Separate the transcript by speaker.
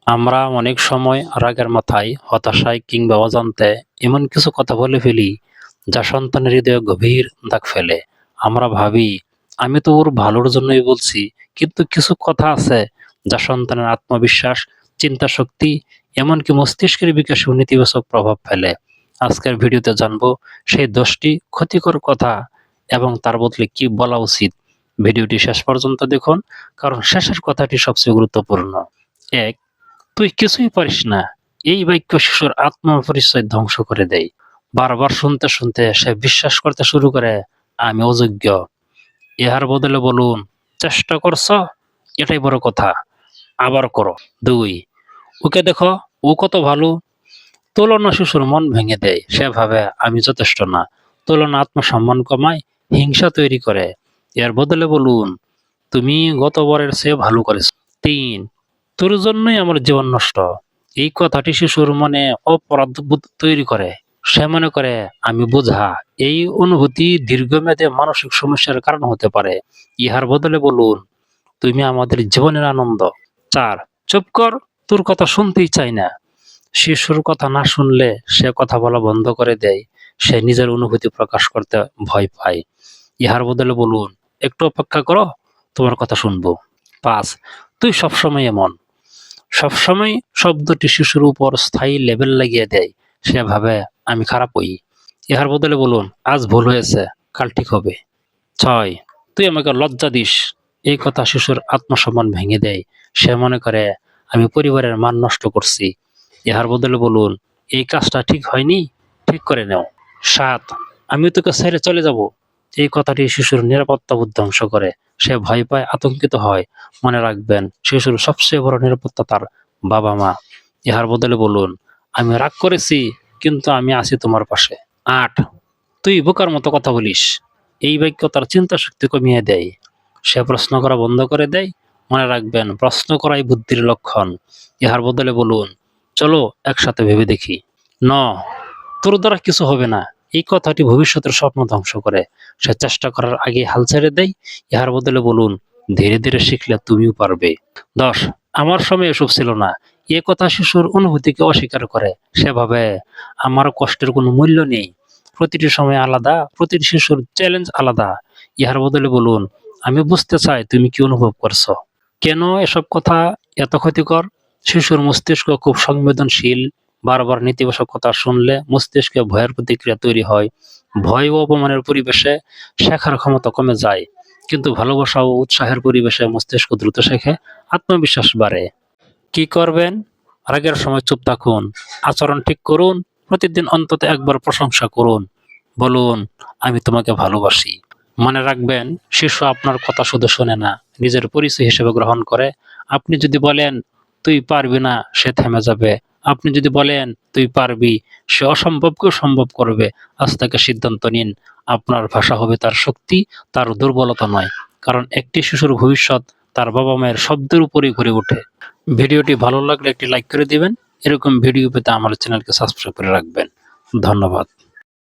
Speaker 1: আমরা অনেক সময় রাগের মাথায়, হতাশায় কিংবা অজান্তে এমন কিছু কথা বলে ফেলি যা সন্তানের হৃদয়ে গভীর দাগ ফেলে। আমরা ভাবি, আমি তো ওর ভালোর জন্যই বলছি, কিন্তু কিছু কথা আছে যা সন্তানের আত্মবিশ্বাস, চিন্তা শক্তি, এমনকি মস্তিষ্কের বিকাশেও নেতিবাচক প্রভাব ফেলে। আজকের ভিডিওতে জানবো সেই 10টি ক্ষতিকর কথা এবং তার বদলে কি বলা উচিত। ভিডিওটি শেষ পর্যন্ত দেখুন, কারণ শেষের কথাটি সবচেয়ে গুরুত্বপূর্ণ। ১, তুই কিছুই পারিস না। এই বাক্য শিশুর আত্মপরিচয় ধ্বংস করে দেয়। বারবার শুনতে শুনতে সে বিশ্বাস করতে শুরু করে, আমি অযোগ্য। ইহার বদলে বলুন, চেষ্টা করছ, এটাই বড় কথা, আবার করো। ২, ওকে দেখো, ও কত ভালো। তুলনা শিশুর মন ভেঙে দেয়। সে ভাবে আমি যথেষ্ট না। তুলনা আত্মসম্মান কমায়, হিংসা তৈরি করে। এর বদলে বলুন, তুমি গতবারের চেয়ে ভালো করেছ। ৩, তোর জন্যই আমার জীবন নষ্ট। এই কথাটি শিশুর মনে অপরাধবোধ তৈরি করে। সে মনে করে আমি বোঝা। এই অনুভূতি দীর্ঘমেয়াদে মানসিক সমস্যার কারণ হতে পারে। ইহার বদলে বলুন, তুমি আমাদের জীবনের আনন্দ। ৪, চুপ কর, তোর কথা শুনতেই চাই না। শিশুর কথা না শুনলে সে কথা বলা বন্ধ করে দেয়। সে নিজের অনুভূতি প্রকাশ করতে ভয় পায়। ইহার বদলে বলুন, একটু অপেক্ষা করো, তোমার কথা শুনবো। ৫, তুই সবসময় এমন। সবসময় শব্দটি শিশুর উপর স্থায়ী লেবেল লাগিয়ে দেয়। সে ভাবে আমি খারাপ হই। ইহার বদলে বলুন, আজ ভুল হয়েছে, কাল ঠিক হবে। ৬, তুই আমাকে লজ্জা দিস। এই কথা শিশুর আত্মসম্মান ভেঙে দেয়। সে মনে করে আমি পরিবারের মান নষ্ট করছি। ইহার বদলে বলুন, এই কাজটা ঠিক হয়নি, ঠিক করে নেও। ৭, আমি তোকে ছেড়ে চলে যাব। এই কথাটি শিশুর নিরাপত্তাবোধ ধ্বংস করে। সে ভয় পায়, আতঙ্কিত হয়। মনে রাখবেন, শিশুর সবচেয়ে বড় নিরাপত্তা তার বাবা মা। ইহার বদলে বলুন, আমি রাগ করেছি, কিন্তু আমি আছি তোমার পাশে। ৮, তুই বোকার মতো কথা বলিস। এই বাক্য তার চিন্তা শক্তি কমিয়ে দেয়। সে প্রশ্ন করা বন্ধ করে দেয়। মনে রাখবেন, প্রশ্ন করাই বুদ্ধির লক্ষণ। ইহার বদলে বলুন, চলো একসাথে ভেবে দেখি। ৯, তোর দ্বারা কিছু হবে না। এই কথাটি ভবিষ্যতের স্বপ্ন ধ্বংস করে। সে চেষ্টা করার আগে হাল ছেড়ে দেয়। ইহার বদলে বলুন, ধীরে ধীরে শিখলে তুমিও পারবে। ১০, আমার সময় এসব ছিল না। এ কথা শিশুর অনুভূতিকে অস্বীকার করে। সে ভাবে আমার কষ্টের কোনো মূল্য নেই। প্রতিটি সময় আলাদা, প্রতিটি শিশুর চ্যালেঞ্জ আলাদা। ইহার বদলে বলুন, আমি বুঝতে চাই তুমি কি অনুভব করছো। কেন এসব কথা এত ক্ষতিকর? শিশুর মস্তিষ্ক খুব সংবেদনশীল। বারবার নেতিবাচক কথা শুনলে মস্তিষ্কে ভয়ের প্রতিক্রিয়া তৈরি হয়। ভয় ও অপমানের পরিবেশে শেখার ক্ষমতা কমে যায়। কিন্তু ভালোবাসা ও উৎসাহের পরিবেশে মস্তিষ্ক দ্রুত শেখে, আত্মবিশ্বাস বাড়ে। কি করবেন? রাগের সময় চুপ থাকুন, আচরণ ঠিক করুন, প্রতিদিন অন্তত একবার প্রশংসা করুন। বলুন, আমি তোমাকে ভালোবাসি। মনে রাখবেন, শিশু আপনার কথা শুধু শোনে না, নিজের পরিচয় হিসেবে গ্রহণ করে। আপনি যদি বলেন, তুই পারবি না, সে থেমে যাবে। আপনি যদি বলেন, তুই পারবি, সে অসম্ভবকেও সম্ভব করবে। আজ থেকে সিদ্ধান্ত নিন, আপনার ভাষা হবে তার শক্তি, তার দুর্বলতা নয়। কারণ একটি শিশুর ভবিষ্যৎ তার বাবা মায়ের শব্দের উপরেই গড়ে ওঠে। ভিডিওটি ভালো লাগলে একটি লাইক করে দিবেন। এরকম ভিডিও পেতে আমার চ্যানেলকে সাবস্ক্রাইব করে রাখবেন। ধন্যবাদ।